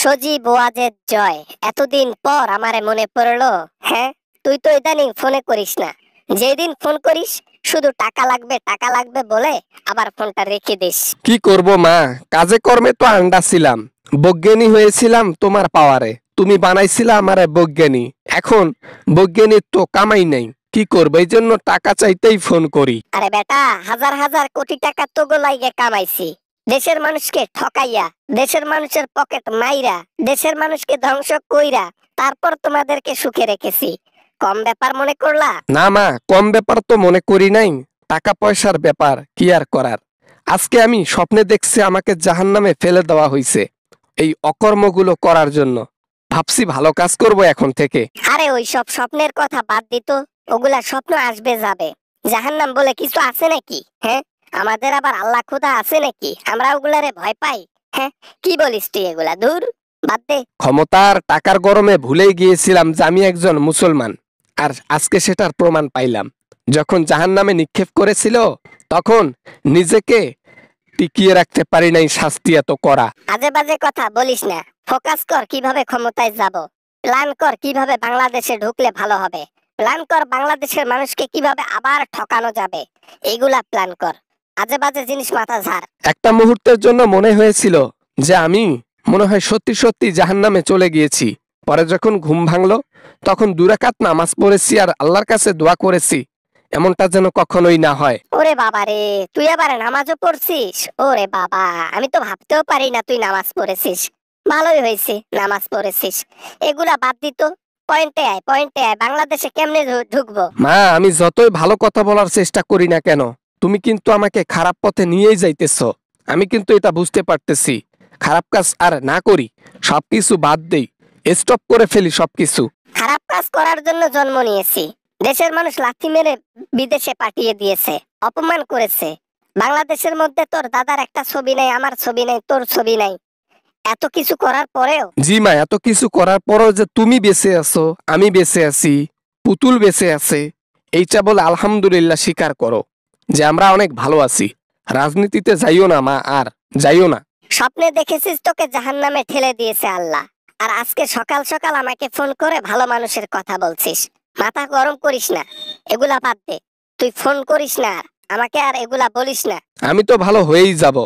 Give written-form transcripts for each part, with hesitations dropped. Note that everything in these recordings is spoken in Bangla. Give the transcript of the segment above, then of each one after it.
সজীব ওয়াজেদ জয়, এতদিন পর আমারে মনে পড়লো। হ্যাঁ, তুই তো ইদানিং ফোনে করিস না। যেদিন ফোন করিস শুধু টাকা লাগবে বলে আবার ফোনটা রেখে দিস। কি করব মা, কাজে কর্মে তো আন্ডা ছিলাম, বৈজ্ঞানী হয়েছিলাম তোমার পাওয়ারে। তুমি বানাইছিলা আমারে বৈজ্ঞানী, এখন বৈজ্ঞানীর তো কামাই নাই। কি করবো, এই জন্য টাকা চাইতেই ফোন করি। আরে বেটা, হাজার হাজার কোটি টাকা তো গোলাইগে কামাইছি, দেশের মানুষকে ঠকাইয়া, দেশের মানুষের পকেট মাইরা, দেশের মানুষকে ধ্বংস কইরা, তারপর তোমাদেরকে সুখে রেখেছি। কম ব্যাপার মনে করলা? না মা, কম ব্যাপার তো মনে করি নাই। টাকা পয়সার ব্যাপার কি আর করার। আজকে আমি স্বপ্নে দেখছি আমাকে জাহান্নামে ফেলে দেওয়া হয়েছে এই অকর্মগুলো করার জন্য। ভাবছি ভালো কাজ করব এখন থেকে। আরে ওই সব স্বপ্নের কথা বাদ দিত, ওগুলা স্বপ্ন আসবে যাবে। জাহান্নাম বলে কিছু আছে নাকি? হ্যাঁ, আমাদের আবার আল্লাহ খোদা আছে নাকি? আমরা ওগুলারে ভয় পাই? হ্যাঁ, কি বলিস তুই এগুলা? দূর, বাদ দে। ক্ষমতার টাকার গরমে ভুলেই গিয়েছিলাম যে আমি একজন মুসলমান, আর আজকে সেটার প্রমাণ পাইলাম। যখন জাহান্নামে নিক্ষেপ করেছিল তখন নিজেকে টিকিয়ে রাখতে পারি নাই, শাস্তি এত করা। আজে বাজে কথা বলিস না। ফোকাস কর কিভাবে ক্ষমতায় যাব। প্ল্যান কর কিভাবে বাংলাদেশে ঢুকলে ভালো হবে। প্ল্যান কর বাংলাদেশের মানুষকে কিভাবে আবার ঠকানো যাবে। এগুলা প্ল্যান কর, আজে বাজে জিনিস মাথা ঝাড়। একটা মুহূর্তের জন্য মনে হয়েছিল যে আমি মনে হয় সত্যি সত্যি জাহান্নামে চলে গিয়েছি। পরে যখন ঘুম ভাঙলো তখন 2 রাকাত নামাজ পড়েছি আর আল্লাহর কাছে দোয়া করেছি এমনটা যেন কখনোই না হয়। ওরে বাবা রে, তুই আবার নামাজও পড়ছিস? ওরে বাবা, আমি তো ভাবতেও পারি না তুই নামাজ পড়েছিস। ভালোই হয়েছে নামাজ পড়েছিস। এগুলা বাদ দিত, পয়েন্টে আয়, পয়েন্টে আয়। বাংলাদেশে কেমনে ঢুকবো? মা, আমি যতই ভালো কথা বলার চেষ্টা করি না কেন, তুমি কিন্তু আমাকে খারাপ পথে নিয়েই যাইতেছ। আমি কিন্তু এটা বুঝতে পারতেছি। খারাপ কাজ আর না করি, সবকিছু বাদ দেই, স্টপ করে ফেলি সবকিছু। খারাপ কাজ করার জন্য জন্ম নিয়েছি। দেশের মানুষ লাথি মেরে বিদেশে পাঠিয়ে দিয়েছে, অপমান করেছে। বাংলাদেশের মধ্যে তোর দাদার একটা ছবি নাই, আমার ছবি নাই, তোর ছবি নাই। এত কিছু করার পরেও? জি মা, এত কিছু করার পরও যে তুমি বেঁচে আছো, আমি বেঁচে আছি, পুতুল বেঁচে আছে, এইটা বলে আলহামদুলিল্লাহ স্বীকার করো যে আমরা অনেক ভালো আছি। রাজনীতিতে যাইও না মা, আর যাইও না। স্বপ্নে দেখেছিস তোকে জাহান্নামে ঠেলে দিয়েছে আল্লাহ, আর আজকে সকাল সকাল আমাকে ফোন করে ভালো মানুষের কথা বলছিস। মাথা গরম করিস না, এগুলা বাদ দে। তুই ফোন করিস না আর আমাকে, আর এগুলা বলিস না। আমি তো ভালো হয়েই যাব,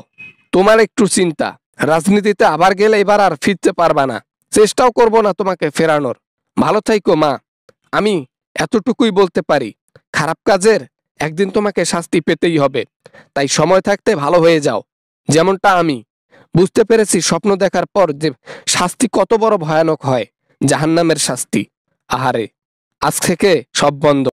তোমার একটু চিন্তা। রাজনীতিতে আবার গেলে এবার আর ফিরতে পারবা না, চেষ্টাও করব না তোমাকে ফেরানোর। ভালো থাইকো মা। আমি এতটুকুই বলতে পারি, খারাপ কাজের একদিন তোমাকে শাস্তি পেতেই হবে, তাই সময় থাকতে ভালো হয়ে যাও। যেমনটা আমি বুঝতে পেরেছি স্বপ্ন দেখার পর যে শাস্তি কত বড় ভয়ানক হয়, জাহান্নামের শাস্তি। আহারে, আজ থেকে সব বন্ধ।